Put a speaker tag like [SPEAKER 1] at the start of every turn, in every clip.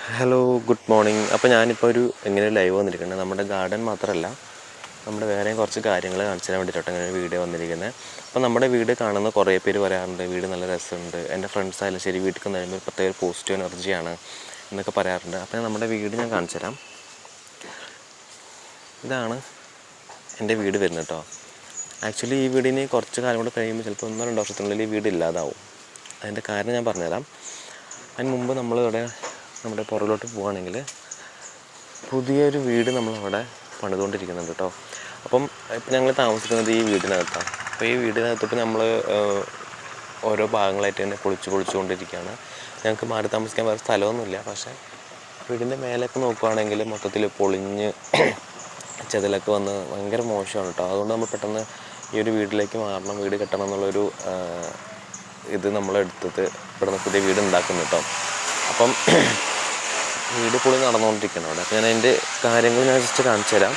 [SPEAKER 1] Hello, good morning. അപ്പോൾ ഞാനിപ്പോൾ ഇങ്ങനെ ലൈവ് വന്നിരിക്കുന്നത് നമ്മുടെ ഗാർഡൻ മാത്രമല്ല, നമ്മുടെ വേറെയും കുറച്ച് കാര്യങ്ങൾ കാണിച്ചു തരാൻ വേണ്ടിയിട്ടാണ് ഇങ്ങനെ ഒരു വീഡിയോ വന്നിരിക്കുന്നത്. അപ്പോൾ നമ്മുടെ വീട് കാണുന്ന കുറേ പേര് പറയാറുണ്ട്, വീട് നല്ല രസമുണ്ട്, എൻ്റെ ഫ്രണ്ട്സ് ആയാലും ശരി, വീട്ടിൽ വന്നു പ്രത്യേക പോസിറ്റീവ് എനർജിയാണ് എന്നൊക്കെ പറയാറുണ്ട്. അപ്പോൾ നമ്മുടെ വീട് ഞാൻ കാണിച്ചു തരാം. ഇതാണ് എൻ്റെ വീട് വരുന്നത് കേട്ടോ. ആക്ച്വലി ഈ വീടിന് കുറച്ച് കാലം കൂടെ കഴിയുമ്പോൾ ചിലപ്പോൾ 1-2 വർഷത്തിനുള്ളിൽ ഈ വീട് ഇല്ലാതാവും. അതിൻ്റെ കാരണം ഞാൻ പറഞ്ഞുതരാം. അതിന് മുമ്പ് നമ്മുടെ പുറകിലോട്ട് പോവുകയാണെങ്കിൽ പുതിയൊരു വീട് നമ്മളവിടെ പണിതുകൊണ്ടിരിക്കുന്നുണ്ട് കേട്ടോ. അപ്പം ഇപ്പം ഞങ്ങൾ താമസിക്കുന്നത് ഈ വീടിനകത്താണ്. അപ്പോൾ ഈ വീടിനകത്ത് ഇപ്പം നമ്മൾ ഓരോ ഭാഗങ്ങളായിട്ട് തന്നെ പൊളിച്ചുകൊണ്ടിരിക്കുകയാണ്. ഞങ്ങൾക്ക് മാറി താമസിക്കാൻ വേറെ സ്ഥലമൊന്നുമില്ല. പക്ഷേ വീടിൻ്റെ മേലേക്ക് നോക്കുകയാണെങ്കിൽ മൊത്തത്തിൽ പൊളിഞ്ഞ് ചെതലൊക്കെ വന്ന് ഭയങ്കര മോശമാണ് കേട്ടോ. അതുകൊണ്ട് നമ്മൾ പെട്ടെന്ന് ഈ ഒരു വീട്ടിലേക്ക് മാറണം, വീട് കെട്ടണം എന്നുള്ളൊരു ഇത് നമ്മളെടുത്തിട്ട് ഇവിടുന്ന് പുതിയ വീട് ഉണ്ടാക്കുന്നു കേട്ടോ. അപ്പം വീട് പൊളി നടന്നുകൊണ്ടിരിക്കണം അവിടെ. അപ്പോൾ ഞാൻ അതിൻ്റെ കാര്യങ്ങൾ ഞാൻ ജസ്റ്റ് കാണിച്ചു തരാം.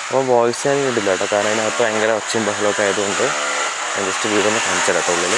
[SPEAKER 1] അപ്പോൾ വോയിസ് ഞാൻ ഇടില്ല കേട്ടോ, കാരണം അതിനകത്ത് ഭയങ്കര ഒച്ചയും ബഹളമൊക്കെ ആയതുകൊണ്ട് ഞാൻ ജസ്റ്റ് വീടൊന്ന് കാണിച്ചു തരാം ഉള്ളിൽ.